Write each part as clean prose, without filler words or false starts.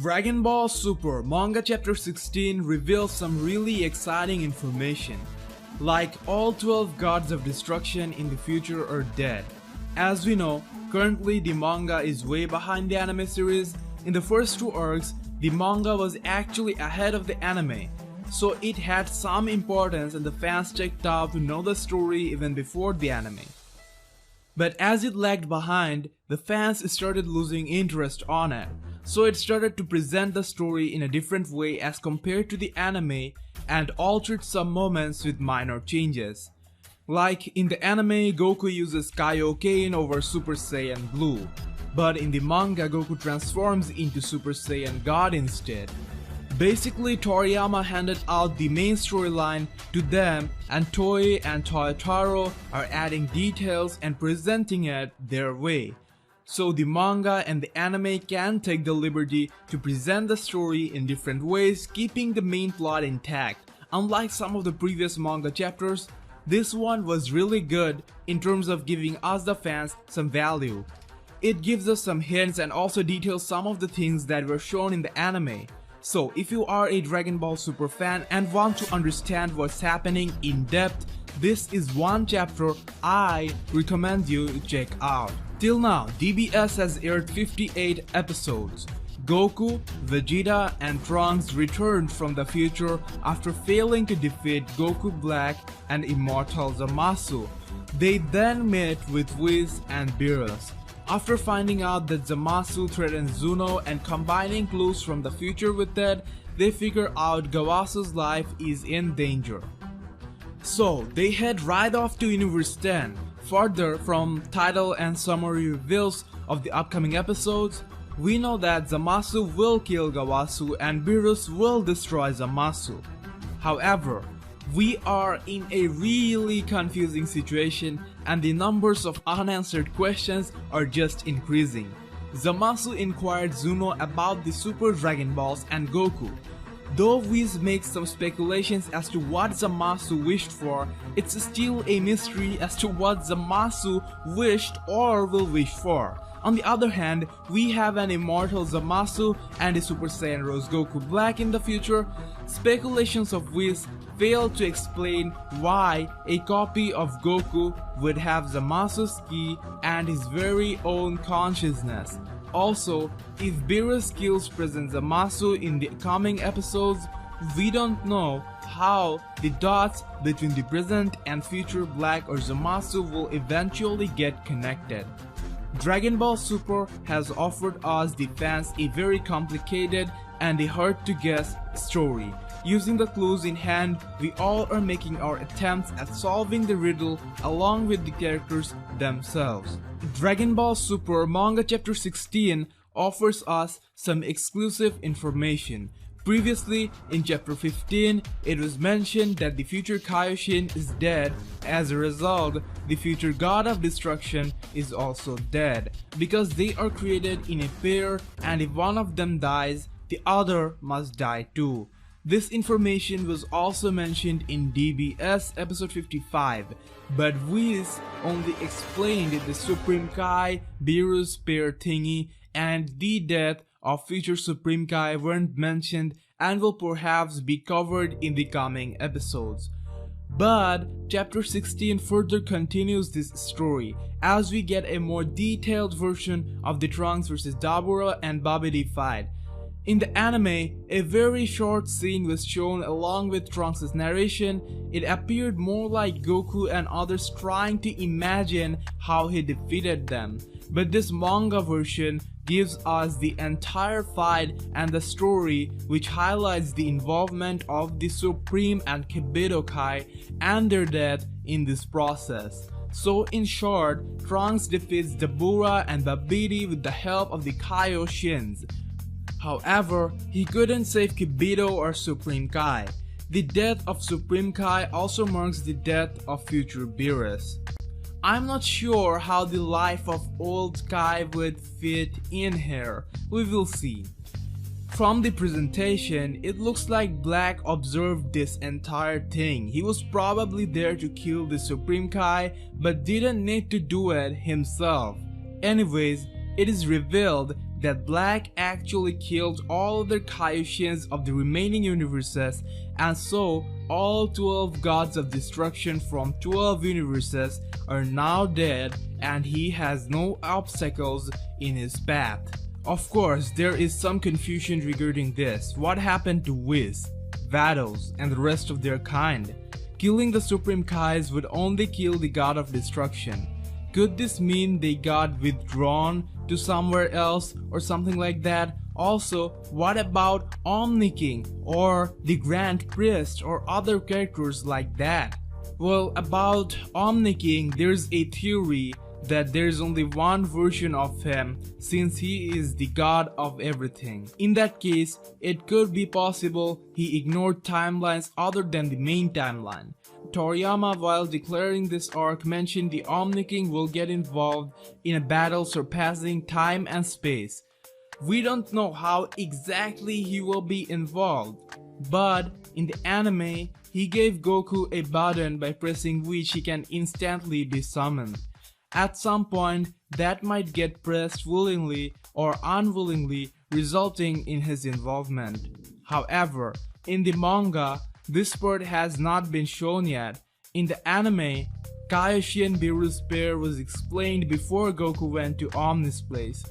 Dragon Ball Super Manga Chapter 16 reveals some really exciting information. Like all 12 gods of destruction in the future are dead. As we know, currently the manga is way behind the anime series. In the first two arcs, the manga was actually ahead of the anime, so it had some importance and the fans checked out to know the story even before the anime. But as it lagged behind, the fans started losing interest on it, so it started to present the story in a different way as compared to the anime and altered some moments with minor changes. Like in the anime, Goku uses Kaioken over Super Saiyan Blue, but in the manga Goku transforms into Super Saiyan God instead. Basically, Toriyama handed out the main storyline to them and Toei and Toyotaro are adding details and presenting it their way. So the manga and the anime can take the liberty to present the story in different ways, keeping the main plot intact. Unlike some of the previous manga chapters, this one was really good in terms of giving us the fans some value. It gives us some hints and also details some of the things that were shown in the anime. So if you are a Dragon Ball Super fan and want to understand what's happening in depth, this is one chapter I recommend you to check out. Till now, DBS has aired 58 episodes. Goku, Vegeta and Trunks returned from the future after failing to defeat Goku Black and Immortal Zamasu. They then met with Whis and Beerus. After finding out that Zamasu threatened Zuno and combining clues from the future with that, they figure out Gawasu's life is in danger. So they head right off to Universe 10. Further, from title and summary reveals of the upcoming episodes, we know that Zamasu will kill Gawasu and Beerus will destroy Zamasu. However, we are in a really confusing situation and the numbers of unanswered questions are just increasing. Zamasu inquired Zuno about the Super Dragon Balls and Goku. Though Whis makes some speculations as to what Zamasu wished for, it's still a mystery as to what Zamasu wished or will wish for. On the other hand, we have an immortal Zamasu and a Super Saiyan Rose Goku Black in the future. Speculations of Whis fail to explain why a copy of Goku would have Zamasu's ki and his very own consciousness. Also, if Beerus kills Present Zamasu in the coming episodes, we don't know how the dots between the present and future Black or Zamasu will eventually get connected. Dragon Ball Super has offered us the fans a very complicated and a hard to guess story. Using the clues in hand, we all are making our attempts at solving the riddle along with the characters themselves. Dragon Ball Super Manga Chapter 16 offers us some exclusive information. Previously, in Chapter 15, it was mentioned that the future Kaioshin is dead. As a result, the future God of Destruction is also dead, because they are created in a pair and if one of them dies, the other must die too. This information was also mentioned in DBS episode 55, but Whis only explained the Supreme Kai, Beerus pair thingy and the death of future Supreme Kai weren't mentioned and will perhaps be covered in the coming episodes. But chapter 16 further continues this story as we get a more detailed version of the Trunks vs Dabura and Babidi fight. In the anime, a very short scene was shown along with Trunks' narration. It appeared more like Goku and others trying to imagine how he defeated them. But this manga version gives us the entire fight and the story, which highlights the involvement of the Supreme and Kibido Kai and their death in this process. So in short, Trunks defeats Dabura and Babidi with the help of the Kaioshins. However, he couldn't save Kibido or Supreme Kai. The death of Supreme Kai also marks the death of future Beerus. I'm not sure how the life of old Kai would fit in here, we will see. From the presentation, it looks like Black observed this entire thing. He was probably there to kill the Supreme Kai but didn't need to do it himself. Anyways, it is revealed that Black actually killed all other Kaioshians of the remaining universes, and so all 12 gods of destruction from 12 universes are now dead and he has no obstacles in his path. Of course, there is some confusion regarding this. What happened to Whis, Vados, and the rest of their kind? Killing the Supreme Kais would only kill the god of destruction. Could this mean they got withdrawn to somewhere else or something like that? Also, what about Omni King or the Grand Priest or other characters like that? Well, about Omni King, there's a theory that there's only one version of him since he is the god of everything. In that case, it could be possible he ignored timelines other than the main timeline. Toriyama, while declaring this arc, mentioned the Omni King will get involved in a battle surpassing time and space. We don't know how exactly he will be involved, but in the anime, he gave Goku a button by pressing which he can instantly be summoned. At some point, that might get pressed willingly or unwillingly, resulting in his involvement. However, in the manga, this part has not been shown yet. In the anime, Kaioshin and Beerus' pair was explained before Goku went to Omni's place.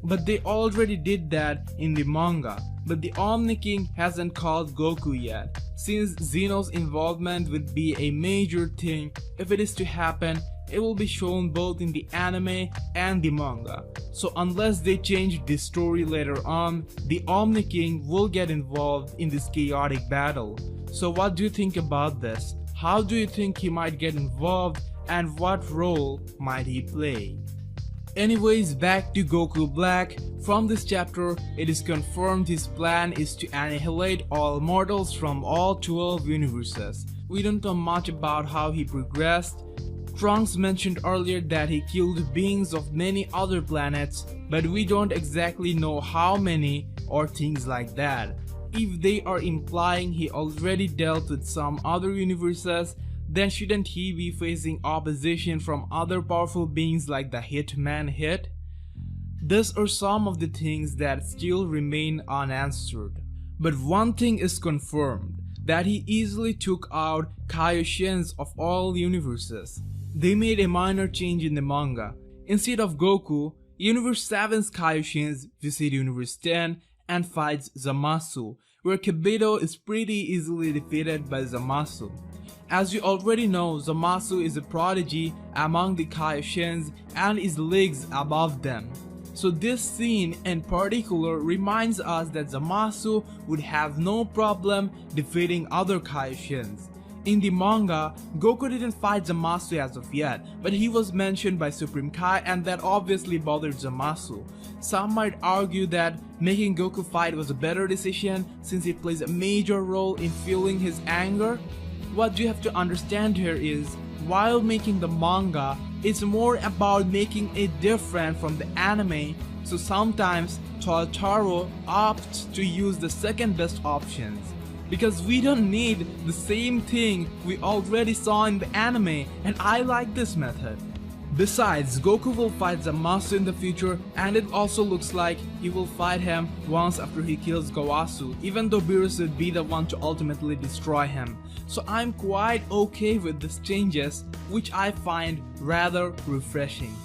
But they already did that in the manga. But the Omni King hasn't called Goku yet, since Zeno's involvement would be a major thing. If it is to happen, it will be shown both in the anime and the manga. So unless they change the story later on, the Omni King will get involved in this chaotic battle. So what do you think about this? How do you think he might get involved and what role might he play? Anyways, back to Goku Black. From this chapter, it is confirmed his plan is to annihilate all mortals from all 12 universes. We don't know much about how he progressed. Trunks mentioned earlier that he killed beings of many other planets, but we don't exactly know how many or things like that. If they are implying he already dealt with some other universes, then shouldn't he be facing opposition from other powerful beings like the Hitman Hit? These are some of the things that still remain unanswered. But one thing is confirmed, that he easily took out Kaioshins of all universes. They made a minor change in the manga. Instead of Goku, Universe 7's Kaioshins visit Universe 10 and fights Zamasu, where Kibito is pretty easily defeated by Zamasu. As you already know, Zamasu is a prodigy among the Kaioshins and is leagues above them. So this scene in particular reminds us that Zamasu would have no problem defeating other Kaioshins. In the manga, Goku didn't fight Zamasu as of yet, but he was mentioned by Supreme Kai and that obviously bothered Zamasu. Some might argue that making Goku fight was a better decision since it plays a major role in fueling his anger. What you have to understand here is, while making the manga, it's more about making it different from the anime, so sometimes Totaro opts to use the second best options. Because we don't need the same thing we already saw in the anime, and I like this method. Besides, Goku will fight Zamasu in the future, and it also looks like he will fight him once after he kills Gowasu, even though Beerus would be the one to ultimately destroy him. So I'm quite okay with these changes, which I find rather refreshing.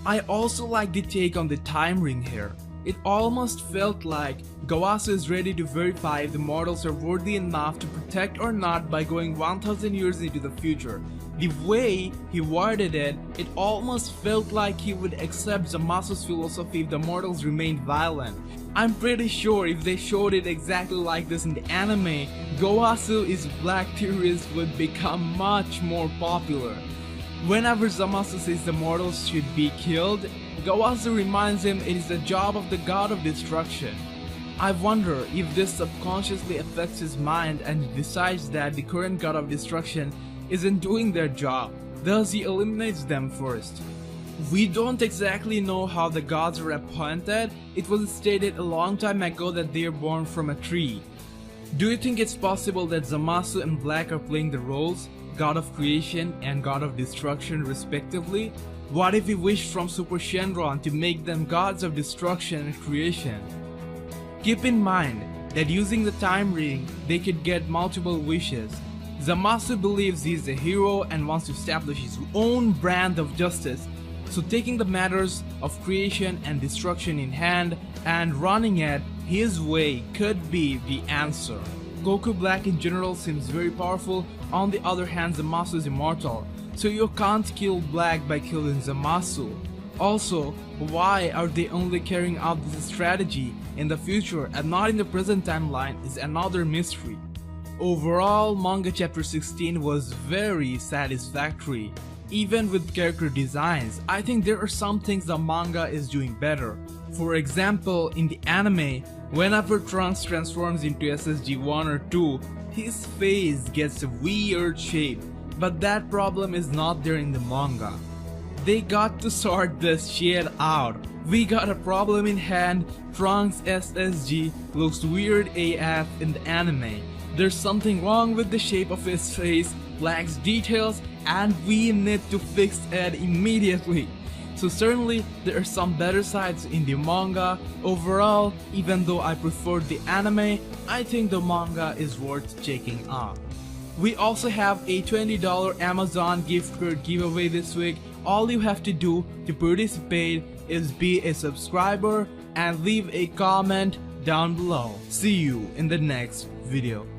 I also like the take on the time ring here. It almost felt like Gowasu is ready to verify if the mortals are worthy enough to protect or not by going 1000 years into the future. The way he worded it, it almost felt like he would accept Zamasu's philosophy if the mortals remained violent. I'm pretty sure if they showed it exactly like this in the anime, Gowasu Black theories would become much more popular. Whenever Zamasu says the mortals should be killed, Gowasu reminds him it is the job of the god of destruction. I wonder if this subconsciously affects his mind and he decides that the current god of destruction isn't doing their job, thus he eliminates them first. We don't exactly know how the gods are appointed. It was stated a long time ago that they are born from a tree. Do you think it's possible that Zamasu and Black are playing the roles, God of Creation and God of Destruction respectively? What if he wished from Super Shenron to make them gods of destruction and creation? Keep in mind that using the time ring, they could get multiple wishes. Zamasu believes he is a hero and wants to establish his own brand of justice, so taking the matters of creation and destruction in hand and running it his way could be the answer. Goku Black in general seems very powerful. On the other hand, Zamasu is immortal, so you can't kill Black by killing Zamasu. Also, why are they only carrying out this strategy in the future and not in the present timeline is another mystery. Overall, Manga chapter 16 was very satisfactory. Even with character designs, I think there are some things the manga is doing better. For example, in the anime, whenever Trunks transforms into SSG 1 or 2, his face gets a weird shape, but that problem is not there in the manga. They got to sort this shit out. We got a problem in hand. Trunks SSG looks weird AF in the anime. There's something wrong with the shape of his face, lacks details, and we need to fix it immediately. So certainly there are some better sides in the manga. Overall, even though I prefer the anime, I think the manga is worth checking out. We also have a $20 Amazon gift card giveaway this week. All you have to do to participate is be a subscriber and leave a comment down below. See you in the next video.